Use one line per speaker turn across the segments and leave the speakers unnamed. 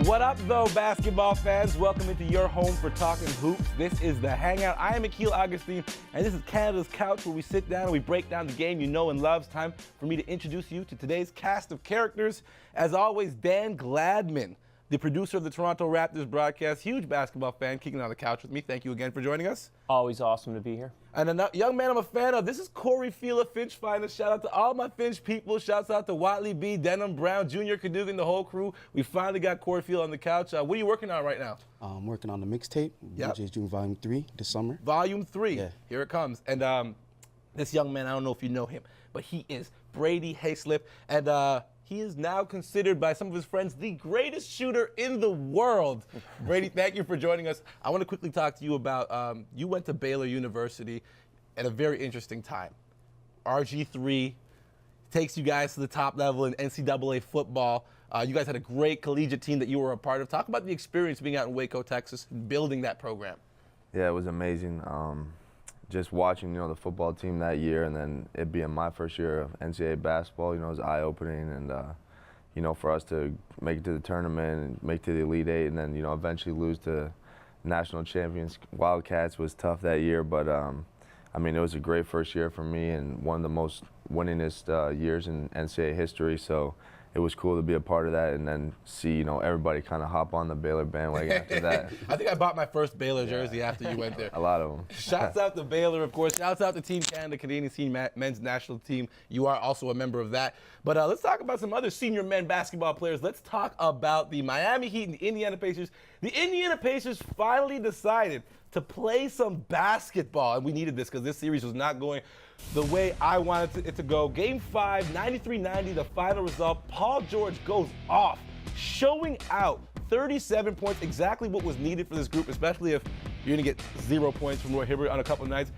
What up, though, basketball fans? Welcome into your home for talking hoops. This is the Hangout. I am Akil Augustine, and this is Canada's Couch, where we sit down and we break down the game you know and love. It's time for me to introduce you to today's cast of characters. As always, Dan Gladman, the producer of the Toronto Raptors broadcast, huge basketball fan, kicking on the couch with me. Thank you again for joining us.
Always awesome to be here.
And a young man I'm a fan of, this is Corey Fila, Finch finest. Shout out to all my Finch people. Shouts out to Watley B, Denham Brown, Junior Cadogan, the whole crew. We finally got Corey Fila on the couch. What are you working on right now?
I'm working on the mixtape, which is doing Volume 3 this summer.
Volume 3,
yeah.
Here it comes. And this young man, I don't know if you know him, but he is Brady Hayslip. And he is now considered by some of his friends the greatest shooter in the world. Brady, thank you for joining us. I want to quickly talk to you about, you went to Baylor University at a very interesting time. RG3 takes you guys to the top level in NCAA football. You guys had a great collegiate team that you were a part of. Talk about the experience being out in Waco, Texas, and building that program.
Yeah, it was amazing. Just watching, the football team that year, and then it being my first year of NCAA basketball, it was eye-opening, and for us to make it to the tournament and make it to the Elite Eight, and then eventually lose to national champions Wildcats was tough that year. But it was a great first year for me and one of the most winningest years in NCAA history. So it was cool to be a part of that and then see, everybody kind of hop on the Baylor bandwagon after that.
I think I bought my first Baylor jersey after you went there.
A lot of them.
Shouts out to Baylor, of course. Shouts out to Team Canada, Canadian senior men's national team. You are also a member of that. But let's talk about some other senior men basketball players. Let's talk about the Miami Heat and the Indiana Pacers. The Indiana Pacers finally decided to play some basketball, and we needed this because this series was not going the way I wanted it to go. Game 5, 93-90, the final result. Paul George goes off, showing out 37 points, exactly what was needed for this group, especially if you're going to get 0 points from Roy Hibbert on a couple of nights.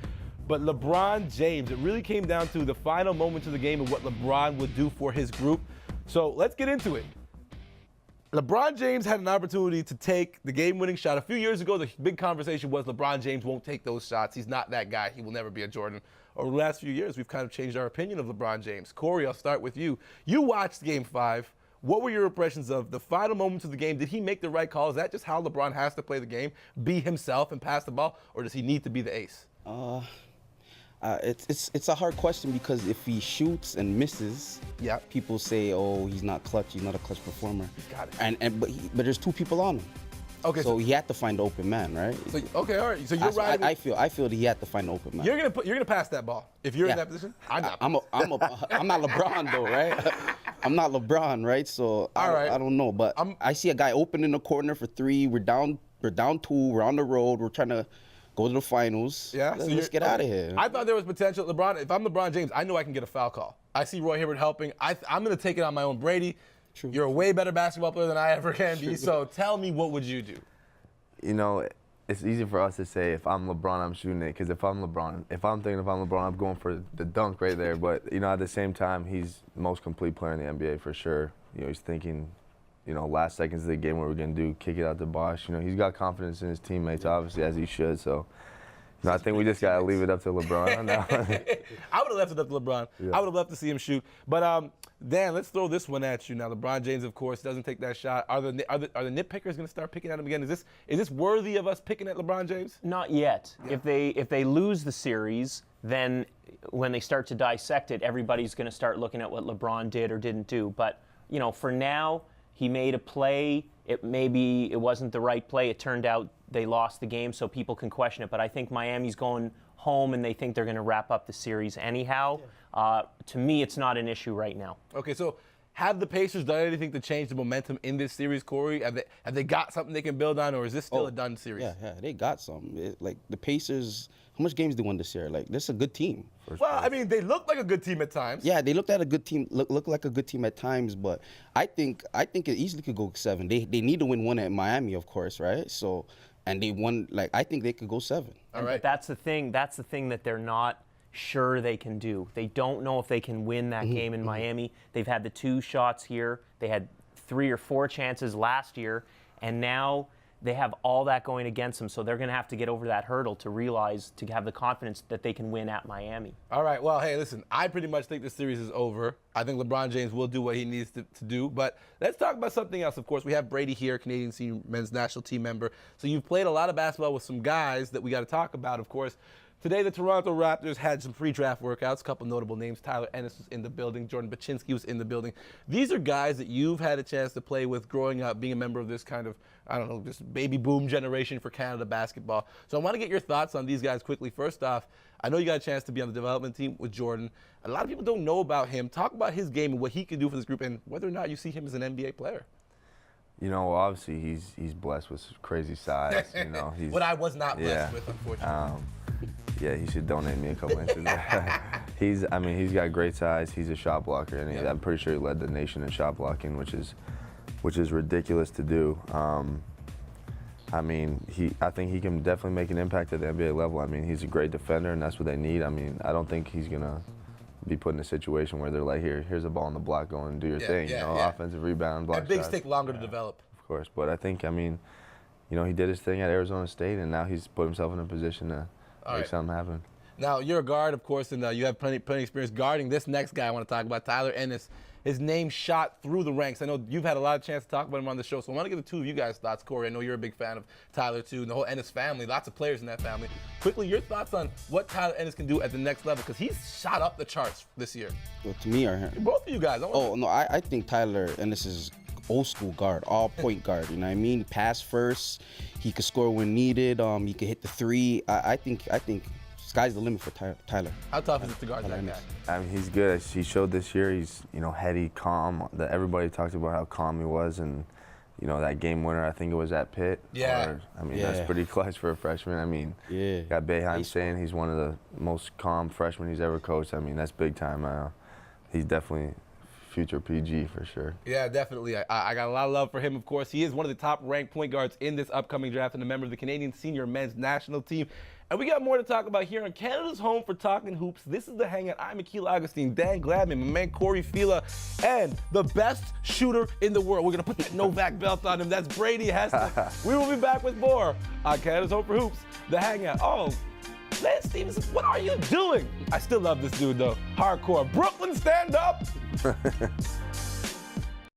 But LeBron James, it really came down to the final moments of the game and what LeBron would do for his group. So let's get into it. LeBron James had an opportunity to take the game-winning shot. A few years ago, the big conversation was LeBron James won't take those shots. He's not that guy. He will never be a Jordan. Over the last few years, we've kind of changed our opinion of LeBron James. Corey, I'll start with you. You watched Game 5. What were your impressions of the final moments of the game? Did he make the right call? Is that just how LeBron has to play the game, be himself and pass the ball, or does he need to be the ace?
It's a hard question because if he shoots and misses, people say, "Oh, he's not clutch. He's not a clutch performer."
He's got it.
But there's two people on him.
Okay.
So he had to find the open man, right?
So, okay, all right. So you're right.
I feel that he had to find the open man.
You're gonna pass that ball if you're in that position. I'm not
LeBron though, right? I'm not LeBron, right? So I don't know, but I see a guy open in the corner for 3. We're down 2. We're on the road. We're trying to go to the finals.
Yeah.
Let's get out of here.
I thought there was potential. LeBron, if I'm LeBron James, I know I can get a foul call. I see Roy Hibbert helping. I'm going to take it on my own. Brady,
True.
You're a way better basketball player than I ever can be. So tell me, what would you do?
It's easy for us to say if I'm LeBron, I'm shooting it. Because if I'm thinking if I'm LeBron, I'm going for the dunk right there. But, at the same time, he's the most complete player in the NBA for sure. He's thinking, last seconds of the game, what we're going to do, kick it out to Bosh. He's got confidence in his teammates, obviously, as he should. So, I think we just got to leave it up to LeBron now.
I would have left it up to LeBron. Yeah. I would have loved to see him shoot. But, Dan, let's throw this one at you now. LeBron James, of course, doesn't take that shot. Are the nitpickers going to start picking at him again? Is this worthy of us picking at LeBron James?
Not yet.
Yeah.
If they lose the series, then when they start to dissect it, everybody's going to start looking at what LeBron did or didn't do. But, for now, he made a play. Maybe it wasn't the right play. It turned out they lost the game, so people can question it. But I think Miami's going home, and they think they're going to wrap up the series anyhow. Yeah. To me, it's not an issue right now.
Okay, so have the Pacers done anything to change the momentum in this series, Corey? Have they got something they can build on, or is this still a done series?
Yeah, they got something. The Pacers, how much games they won this year? This is a good team.
Well, they look like a good team at times.
Yeah, they looked at a good team, look like a good team at times, but I think it easily could go 7. They need to win one at Miami, of course, right? So, and they won, I think they could go 7.
All right.
But that's the thing that they're not sure they can do. They don't know if they can win that game in Miami. They've had the 2 shots here. They had 3 or 4 chances last year, and now they have all that going against them, so they're going to have to get over that hurdle to realize, to have the confidence that they can win at Miami.
All right, well, hey, listen, I pretty much think this series is over. I think LeBron James will do what he needs to do, but let's talk about something else. Of course, we have Brady here, Canadian senior men's national team member. So you've played a lot of basketball with some guys that we got to talk about, of course. Today, the Toronto Raptors had some pre-draft workouts. A couple notable names. Tyler Ennis was in the building. Jordan Baczynski was in the building. These are guys that you've had a chance to play with growing up, being a member of this kind of, I don't know, this baby boom generation for Canada basketball. So I want to get your thoughts on these guys quickly. First off, I know you got a chance to be on the development team with Jordan. A lot of people don't know about him. Talk about his game and what he can do for this group and whether or not you see him as an NBA player.
You know, obviously he's blessed with crazy size. You know, he's
what I was not blessed with, unfortunately.
Yeah, he should donate me a couple inches. He's got great size. He's a shot blocker, and I'm pretty sure he led the nation in shot blocking, which is ridiculous to do. I think he can definitely make an impact at the NBA level. I mean, he's a great defender, and that's what they need. I mean, I don't think he's gonna be put in a situation where they're like, here's a ball in the block, go and do your thing. Offensive rebound, block
and bigs
shots.
take longer to develop.
Of course, but I think, he did his thing at Arizona State, and now he's put himself in a position to make something happen.
Now, you're a guard, of course, and you have plenty experience guarding this next guy I want to talk about, Tyler Ennis. His name shot through the ranks. I know you've had a lot of chance to talk about him on the show, so I want to get the two of you guys' thoughts. Corey, I know you're a big fan of Tyler, too, and the whole Ennis family, lots of players in that family. Quickly, your thoughts on what Tyler Ennis can do at the next level, because he's shot up the charts this year.
Well, to me or him?
Both of you guys.
I think Tyler Ennis is old school guard, all point guard. You know what I mean? Pass first. He could score when needed. He could hit the three. I think sky's the limit for Tyler.
How tough is it to guard that guy?
I mean, he's good. He showed this year. He's heady, calm. Everybody talked about how calm he was, and that game winner. I think it was at Pitt.
Yeah.
That's pretty clutch for a freshman. I mean, got Boeheim saying he's one of the most calm freshmen he's ever coached. I mean, that's big time. He's definitely future PG for sure.
Yeah, definitely. I got a lot of love for him, of course. He is one of the top-ranked point guards in this upcoming draft and a member of the Canadian senior men's national team. And we got more to talk about here on Canada's home for Talking Hoops. This is The Hangout. I'm Akil Augustine, Dan Gladman, my man Corey Fila, and the best shooter in the world. We're going to put that Novak belt on him. That's Brady Heston. We will be back with more on Canada's home for Hoops, The Hangout. Oh, Lance Stevenson, what are you doing? I still love this dude, though. Hardcore. Brooklyn, stand up.